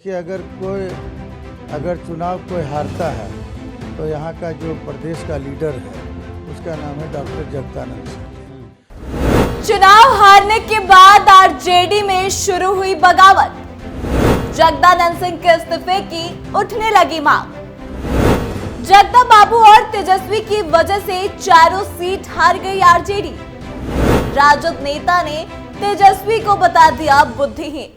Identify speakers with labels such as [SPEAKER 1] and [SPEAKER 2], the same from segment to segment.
[SPEAKER 1] कि अगर चुनाव कोई हारता है तो यहाँ का जो प्रदेश का लीडर है उसका नाम है डॉक्टर जगदानंद सिंह।
[SPEAKER 2] चुनाव हारने के बाद आरजेडी में शुरू हुई बगावत। जगदानंद सिंह के इस्तीफे की उठने लगी मांग। जगदा बाबू और तेजस्वी की वजह से चारों सीट हार गई आरजेडी। राजद नेता ने तेजस्वी को बता दिया बुद्धिहीन।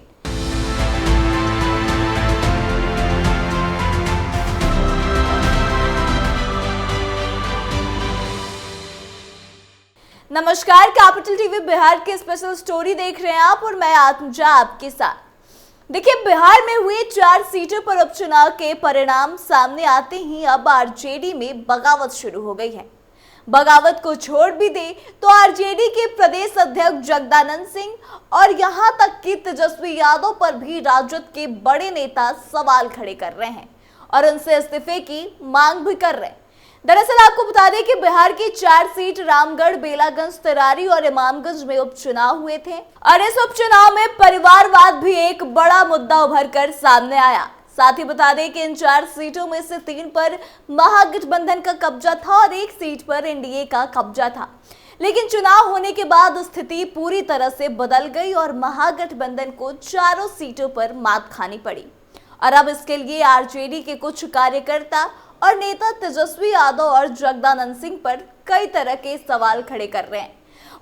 [SPEAKER 2] नमस्कार, कैपिटल टीवी बिहार की स्पेशल स्टोरी देख रहे हैं आप और मैं आत्मजा आपके साथ। देखिए, बिहार में हुए 4 सीटों पर उपचुनाव के परिणाम सामने आते ही अब आरजेडी में बगावत शुरू हो गई है। बगावत को छोड़ भी दे तो आरजेडी के प्रदेश अध्यक्ष जगदानंद सिंह और यहां तक कि तेजस्वी यादव पर भी राजद के बड़े नेता सवाल खड़े कर रहे हैं और उनसे इस्तीफे की मांग भी कर रहे हैं। दरअसल आपको बता दें कि बिहार की 4 सीट रामगढ़, बेलागंज, तरारी और इमामगंज में उपचुनाव हुए थे और इस उपचुनाव में परिवारवाद भी एक बड़ा मुद्दा उभर कर सामने आया। साथ ही बता दें कि इन 4 सीटों में से 3 पर महागठबंधन का कब्जा था और 1 सीट पर एनडीए का कब्जा था। लेकिन चुनाव होने के बाद स्थिति पूरी तरह से बदल गई और महागठबंधन को चारों सीटों पर मात खानी पड़ी। और अब इसके लिए आरजेडी के कुछ कार्यकर्ता और नेता तेजस्वी यादव और जगदानंद सिंह पर कई तरह के सवाल खड़े कर रहे हैं।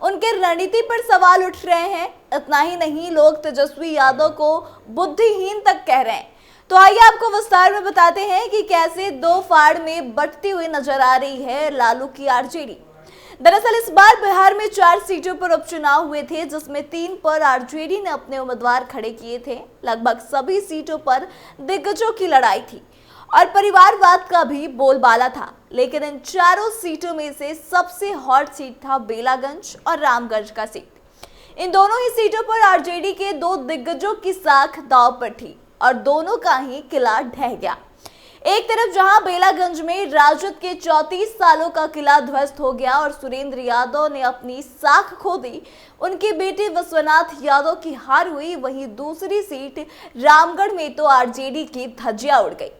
[SPEAKER 2] उनके रणनीति पर सवाल उठ रहे हैं। इतना ही नहीं, लोग तेजस्वी यादव को बुद्धिहीन तक कह रहे हैं। तो आइए आपको विस्तार में बताते हैं कि कैसे 2 फाड़ में बंटती हुई नजर आ रही है लालू की आरजेडी। दरअसल इस बार बिहार में 4 सीटों पर उपचुनाव हुए थे, जिसमें 3 पर आरजेडी ने अपने उम्मीदवार खड़े किए थे। लगभग सभी सीटों पर दिग्गजों की लड़ाई थी और परिवारवाद का भी बोलबाला था। लेकिन इन चारों सीटों में से सबसे हॉट सीट था बेलागंज और रामगंज का सीट। इन दोनों ही सीटों पर आरजेडी के 2 दिग्गजों की साख दांव पर थी और दोनों का ही किला ढह गया। एक तरफ जहां बेलागंज में राजद के 34 सालों का किला ध्वस्त हो गया और सुरेंद्र यादव ने अपनी साख खो दी, उनके बेटे विश्वनाथ यादव की हार हुई, वहीं दूसरी सीट रामगढ़ में तो आरजेडी की धज्जियां उड़ गई।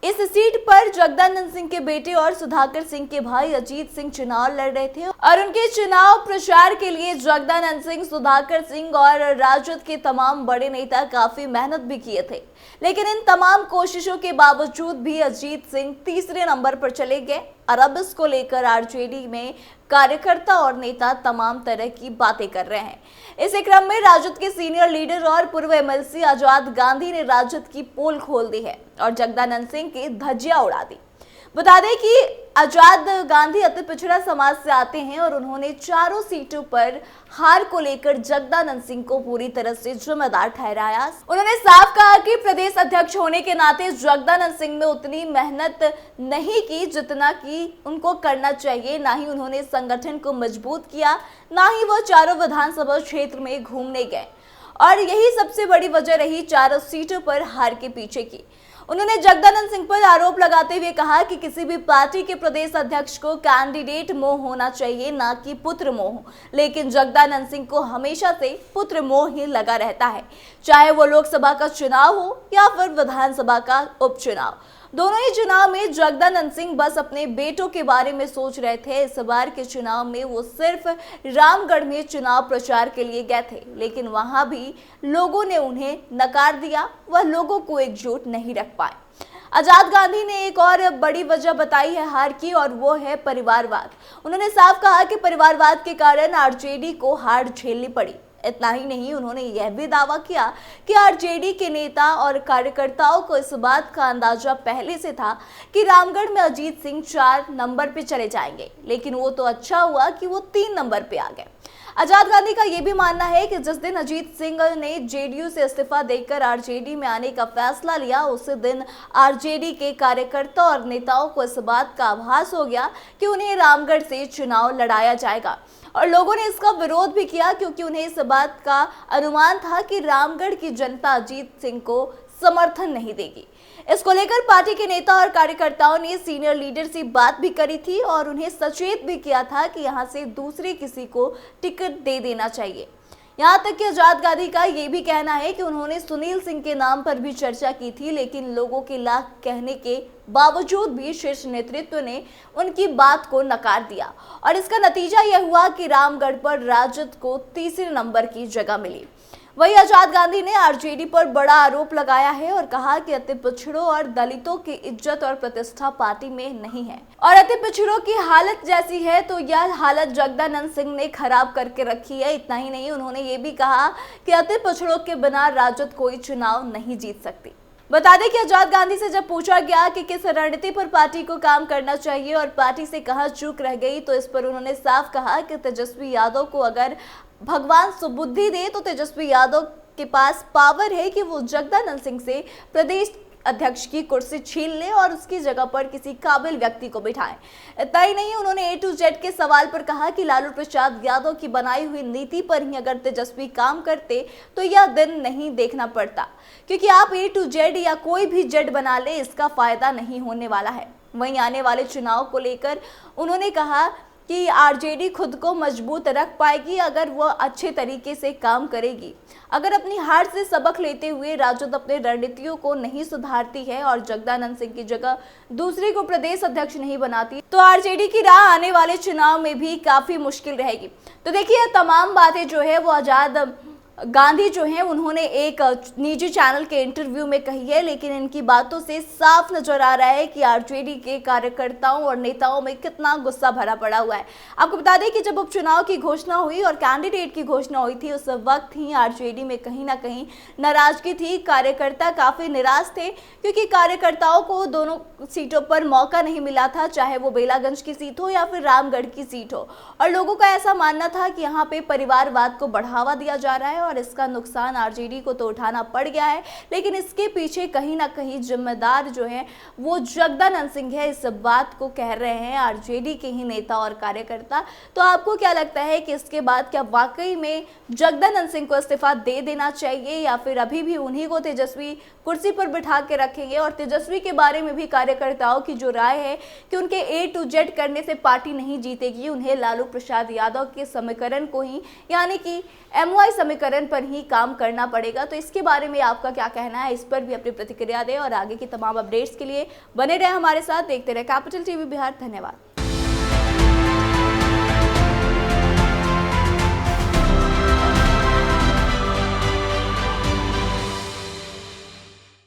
[SPEAKER 2] इस सीट पर जगदानंद सिंह के बेटे और सुधाकर सिंह के भाई अजीत सिंह चुनाव लड़ रहे थे और उनके चुनाव प्रचार के लिए जगदानंद सिंह, सुधाकर सिंह और राजद के तमाम बड़े नेता काफी मेहनत भी किए थे। लेकिन इन तमाम कोशिशों के बावजूद भी अजीत सिंह तीसरे नंबर पर चले गए और अब इसको लेकर आरजेडी में कार्यकर्ता और नेता तमाम तरह की बातें कर रहे हैं। इसी क्रम में राजद के सीनियर लीडर और पूर्व एमएलसी आजाद गांधी ने राजद की पोल खोल दी है और जगदानंद सिंह की धज्जियां उड़ा दी। बता दें कि आजाद गांधी अति पिछड़ा समाज से आते हैं और उन्होंने चारों सीटों पर हार को लेकर जगदानंद सिंह को पूरी तरह से जिम्मेदार ठहराया। उन्होंने साफ कहा कि प्रदेश अध्यक्ष होने के नाते जगदानंद सिंह ने उतनी मेहनत नहीं की जितना कि उनको करना चाहिए। ना ही उन्होंने संगठन को मजबूत किया, ना ही वो चारों विधानसभा क्षेत्र में घूमने गए और यही सबसे बड़ी वजह रही चारों सीटों पर हार के पीछे की। उन्होंने जगदानंद सिंह पर आरोप लगाते हुए कहा कि किसी भी पार्टी के प्रदेश अध्यक्ष को कैंडिडेट मोह होना चाहिए, ना कि पुत्र मोह। लेकिन जगदानंद सिंह को हमेशा से पुत्र मोह ही लगा रहता है, चाहे वो लोकसभा का चुनाव हो या फिर विधानसभा का उपचुनाव। दोनों ही चुनाव में जगदानंद सिंह बस अपने बेटों के बारे में सोच रहे थे। इस बार के चुनाव में वो सिर्फ रामगढ़ में चुनाव प्रचार के लिए गए थे, लेकिन वहां भी लोगों ने उन्हें नकार दिया, वह लोगों को एकजुट नहीं रख पाए। आजाद गांधी ने एक और बड़ी वजह बताई है हार की और वो है परिवारवाद। उन्होंने साफ कहा कि परिवारवाद के कारण आरजेडी को हार झेलनी पड़ी। इतना ही नहीं, उन्होंने यह भी दावा किया कि आरजेडी के नेता और कार्यकर्ताओं को इस बात का अंदाजा पहले से था कि रामगढ़ में अजीत सिंह 4 नंबर पे चले जाएंगे, लेकिन वो तो अच्छा हुआ कि वो 3 नंबर पे आ गए। आजाद गांधी का यह भी मानना है कि जिस दिन अजीत सिंह ने जेडीयू से इस्तीफा देकर आरजेडी में आने का फैसला लिया, उसी दिन आरजेडी के कार्यकर्ता और नेताओं को इस बात का आभास हो गया कि उन्हें रामगढ़ से चुनाव लड़ाया जाएगा और लोगों ने इसका विरोध भी किया, क्योंकि उन्हें इस बात का अनुमान था कि रामगढ़ की जनता अजीत सिंह को समर्थन नहीं देगी। इसको लेकर पार्टी के नेता और कार्यकर्ताओं ने सीनियर लीडर से बात भी करी थी और उन्हें सचेत भी किया था कि यहां से दूसरे किसी को टिकट दे देना चाहिए। यहाँ तक कि आजाद गांधी का ये भी कहना है कि उन्होंने सुनील सिंह के नाम पर भी चर्चा की थी, लेकिन लोगों के लाख कहने के बावजूद भी शीर्ष नेतृत्व ने उनकी बात को नकार दिया और इसका नतीजा यह हुआ कि रामगढ़ पर राजद को तीसरे नंबर की जगह मिली। वहीं आजाद गांधी ने आरजेडी पर बड़ा आरोप लगाया है और कहा कि अति पिछड़ों और दलितों की इज्जत और प्रतिष्ठा पार्टी में नहीं है और अति पिछड़ों की हालत जैसी है तो यह हालत जगदानंद सिंह ने खराब करके रखी है। इतना ही नहीं, उन्होंने ये भी कहा कि अति पिछड़ों के बिना राजद कोई चुनाव नहीं जीत सकती। बता दें कि आजाद गांधी से जब पूछा गया कि किस रणनीति पर पार्टी को काम करना चाहिए और पार्टी से कहां चूक रह गई, तो इस पर उन्होंने साफ कहा कि तेजस्वी यादव को अगर भगवान सुबुद्धि दे तो तेजस्वी यादव के पास पावर है कि वो जगदानंद सिंह से प्रदेश अध्यक्ष की कुर्सी छीन ले और उसकी जगह पर किसी काबिल व्यक्ति को बिठाएं। इतना ही नहीं, उन्होंने A to Z के सवाल पर कहा कि लालू प्रसाद यादव की बनाई हुई नीति पर ही अगर तेजस्वी काम करते तो यह दिन नहीं देखना पड़ता, क्योंकि आप A to Z या कोई भी जेड बना ले, इसका फायदा नहीं होने वाला है। वहीं आने वाले चुनाव को लेकर उन्होंने कहा कि आरजेडी खुद को मजबूत रख पाएगी अगर वह अच्छे तरीके से काम करेगी। अगर अपनी हार से सबक लेते हुए राजद अपने रणनीतियों को नहीं सुधारती है और जगदानंद सिंह की जगह दूसरे को प्रदेश अध्यक्ष नहीं बनाती तो आरजेडी की राह आने वाले चुनाव में भी काफी मुश्किल रहेगी। तो देखिए, तमाम बातें जो है वो आजाद गांधी जो हैं उन्होंने एक निजी चैनल के इंटरव्यू में कही है, लेकिन इनकी बातों से साफ नजर आ रहा है कि आरजेडी के कार्यकर्ताओं और नेताओं में कितना गुस्सा भरा पड़ा हुआ है। आपको बता दें कि जब उपचुनाव की घोषणा हुई और कैंडिडेट की घोषणा हुई थी, उस वक्त ही आरजेडी में कहीं ना कहीं नाराजगी थी। कार्यकर्ता काफी निराश थे क्योंकि कार्यकर्ताओं को दोनों सीटों पर मौका नहीं मिला था, चाहे वो बेलागंज की सीट हो या फिर रामगढ़ की सीट हो, और लोगों का ऐसा मानना था कि यहाँ पे परिवारवाद को बढ़ावा दिया जा रहा है और इसका नुकसान आरजेडी को तो उठाना पड़ गया है। लेकिन इसके पीछे कहीं ना कहीं जिम्मेदार जो है वो जगदानंद सिंह है। इस बात को कह रहे हैं आरजेडी के ही नेता और कार्यकर्ता। तो आपको क्या लगता है कि इसके बाद क्या वाकई में जगदानंद सिंह को इस्तीफा दे देना चाहिए या फिर अभी भी उन्हीं को तेजस्वी कुर्सी पर बिठा के रखेंगे? और तेजस्वी के बारे में भी कार्यकर्ताओं की जो राय है कि उनके A to Z करने से पार्टी नहीं जीतेगी, उन्हें लालू प्रसाद यादव के समीकरण को ही यानी कि MY समीकरण पर ही काम करना पड़ेगा। तो इसके बारे में आपका क्या कहना है, इस पर भी अपनी प्रतिक्रिया दें और आगे की तमाम अपडेट्स के लिए बने रहे हमारे साथ। देखते रहे कैपिटल टीवी बिहार। धन्यवाद।